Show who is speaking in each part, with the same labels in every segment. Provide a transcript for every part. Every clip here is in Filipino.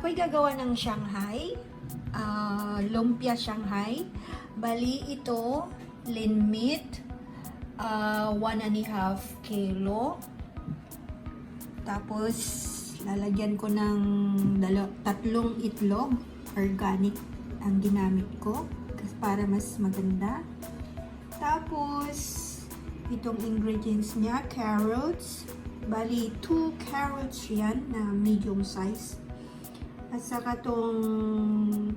Speaker 1: Ako'y gagawa ng Shanghai, lumpia Shanghai. Bali ito, lean meat, 1.5 kilo. Tapos, lalagyan ko ng 3 itlog, organic ang ginamit ko para mas maganda. Tapos, itong ingredients niya, carrots. Bali, 2 carrots yan na medium size. At saka itong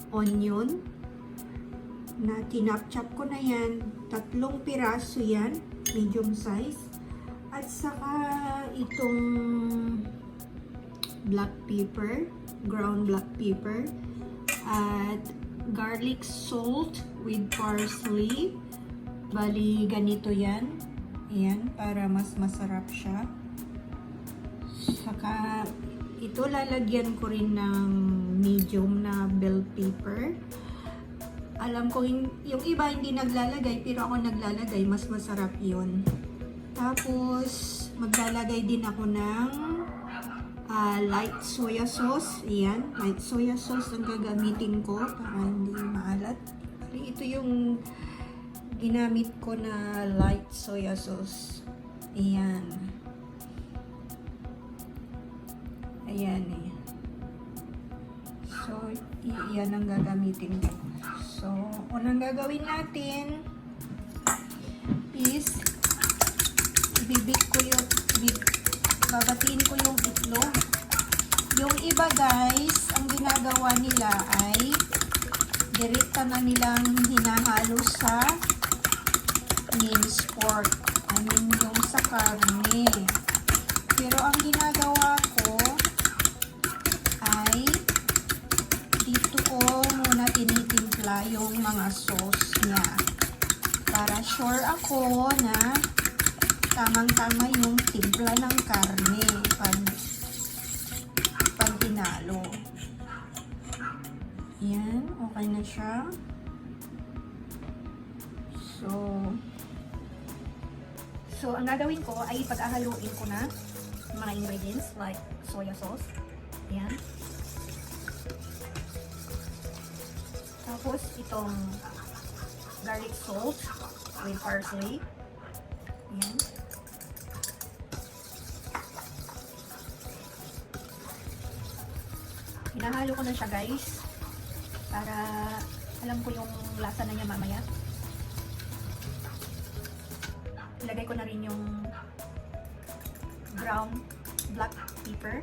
Speaker 1: onion na tinap-chop ko na yan. 3 piraso yan, medium size. At saka itong black pepper, ground black pepper. At garlic salt with parsley. Bali, ganito yan. Ayan, para mas masarap siya. Saka, ito lalagyan ko rin ng medium na bell pepper. Alam ko, yung iba hindi naglalagay, pero ako naglalagay, mas masarap yun. Tapos, maglalagay din ako ng light soya sauce. Ayan, light soya sauce ang gagamitin ko para hindi maalat. Ito yung ginamit ko na light soya sauce. Ayan. Ayan eh. So, iyan ang gagamitin ko. So, unang gagawin natin is babatiin ko yung itlog. Yung iba guys, ang ginagawa nila ay direkta na nilang hinahalo sa minced pork. I mean, yung sa karne. Pero ang ginagawa ko ay dito ko muna tinitimpla yung mga sauce niya. Para sure ako na tamang-tama yung timpla ng karne pag tinalo. Yan, okay na siya. So, ang gagawin ko ay pag-ahaluin ko na mga ingredients like soya sauce. Ayan. Tapos, itong garlic salt with parsley. Ayan. Hinahalo ko na siya guys para alam ko yung lasa na niya mamaya. Ilagay ko na rin yung ground black pepper.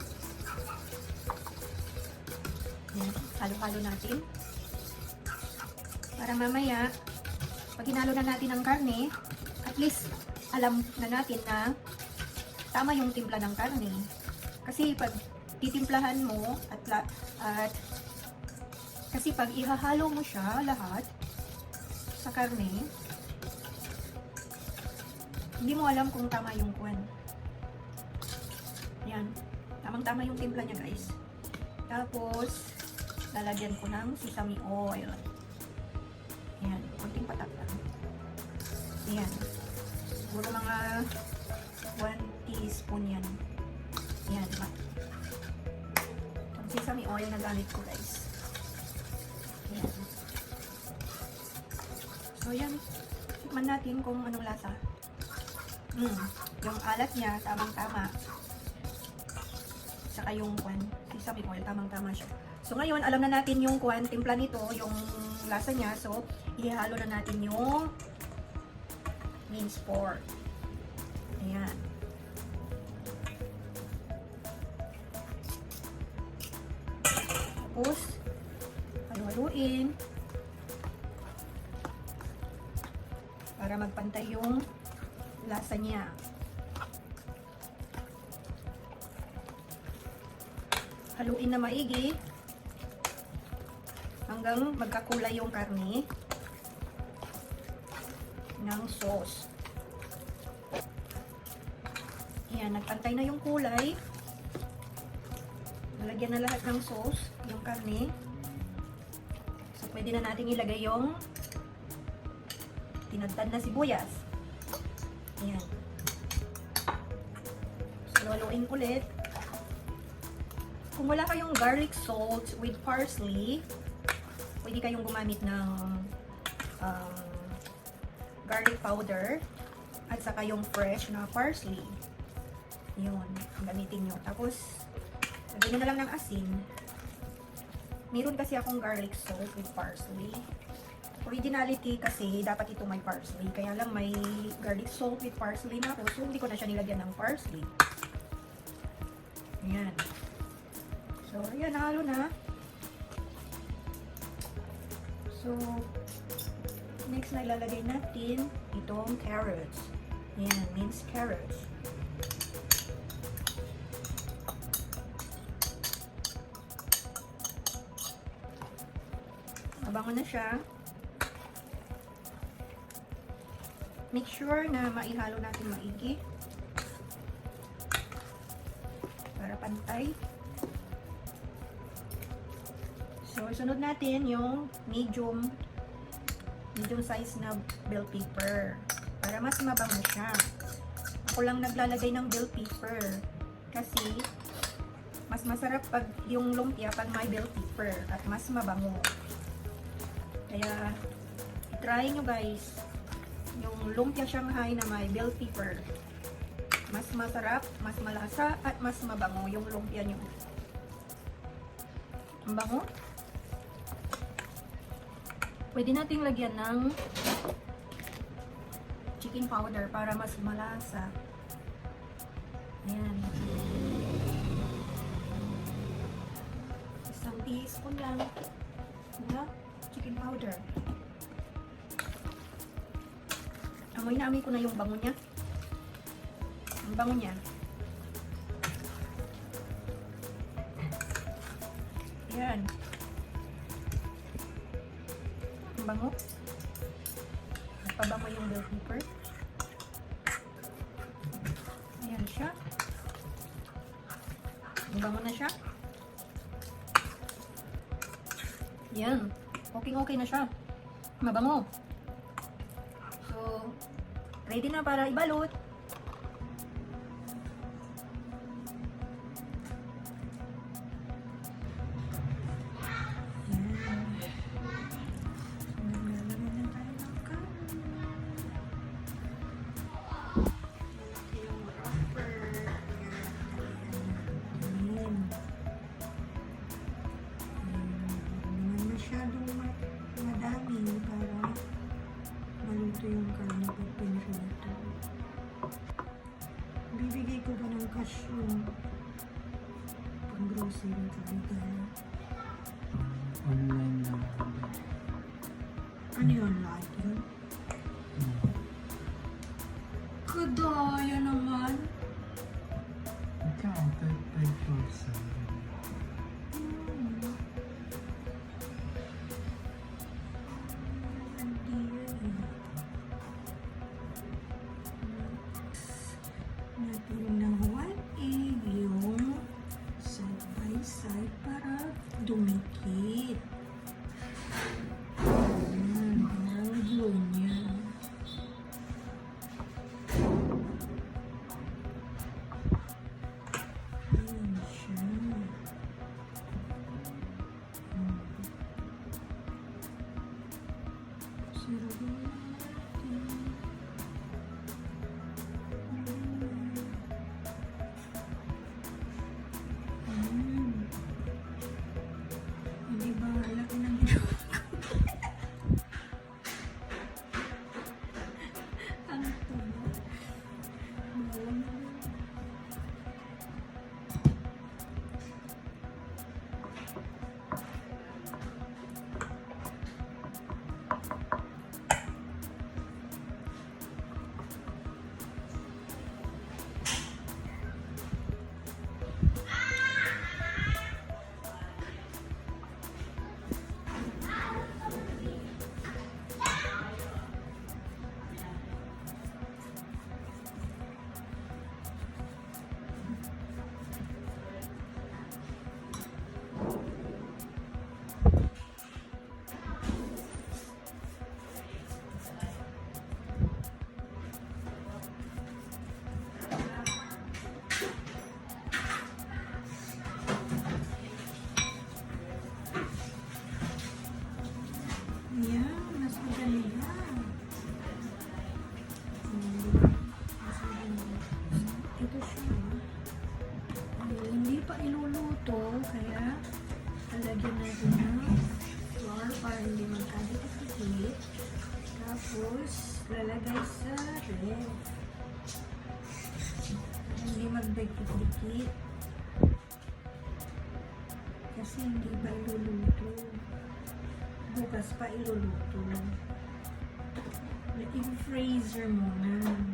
Speaker 1: Ayan, halo-halo natin. Para mamaya, pag hinalo na natin ang karne, at least alam na natin na tama yung timpla ng karne. Kasi pag titimplahan mo at kasi pag ihahalo mo siya lahat sa karne, hindi mo alam kung tama yung kwan. Yan. Tamang-tama yung timpla niya guys. Tapos, lalagyan ko ng sesame oil. Yan. Kunting patak lang. Yan. Siguro mga 1 teaspoon yan. Yan. Ang sesame oil na gamit ko guys. Yan. So yan. Tikman natin kung anong lasa. Yung alat niya, tamang-tama. Saka yung sesame oil, tamang-tama siya. So ngayon, alam na natin yung timpla nito, yung lasa niya. So, ihalo na natin yung minced pork. Ayan. Tapos, halu-haluin. Para magpantay yung lasa niya. Haluin na maigi hanggang magkakulay yung karne ng sauce. Ayan, nagpantay na yung kulay. Nalagyan na lahat ng sauce, yung karne. So, pwede na natin ilagay yung tinadtad na sibuyas. Ayan. So, haluin ulit. Kung wala kayong garlic salt with parsley, pwede kayong gumamit ng garlic powder at saka yung fresh na parsley. Yun, gamitin nyo. Tapos, lagyan nyo na lang ng asin. Meron kasi akong garlic salt with parsley. Originality kasi, dapat ito may parsley. Kaya lang may garlic salt with parsley na ako. So, hindi ko na siya nilagyan ng parsley. Ayan. So, ayan, nahalo na. So, next na ilalagay natin itong carrots. Ayan, minced carrots. Mabango na siya. Make sure na maihalo natin maigi. Para pantay. So, sunod natin yung medium size na bell pepper. Para mas mabango siya. Ako lang naglalagay ng bell pepper. Kasi, mas masarap pag yung lumpia pag may bell pepper. At mas mabango. Kaya, try nyo guys. Yung lumpia Shanghai na may bell pepper. Mas masarap, mas malasa, at mas mabango yung lumpia nyo. Ang bango. Pwede nating lagyan ng chicken powder para mas malasa. Ayan. Isang teaspoon lang na chicken powder. Amoy na amoy ko na yung bango niya. Ang bango niya. Ayan. Ang bango. Nagpabango yung bell pepper. Ayan siya. Ang bango na siya. Ayan. Okay na siya. Mabango. So, ready na para ibalot. Madami para maluto yung karne pag pinrito. Bibigay ko ba ng cash yung pang grocery talaga?
Speaker 2: Online na.
Speaker 1: Ano yun? Live yun? Kadaya naman.
Speaker 2: Ikaw, 35%. Natin ng 1 egg yung side by side para dumikit. Parang yun. Hindi pa iluluto, kaya lalagyan natin ng flour para hindi magkadikit-dikit. Tapos, lalagay sa ref. Hindi magdikit-dikit. Kasi hindi pa iluluto. Bukas pa iluluto. I-freezer muna.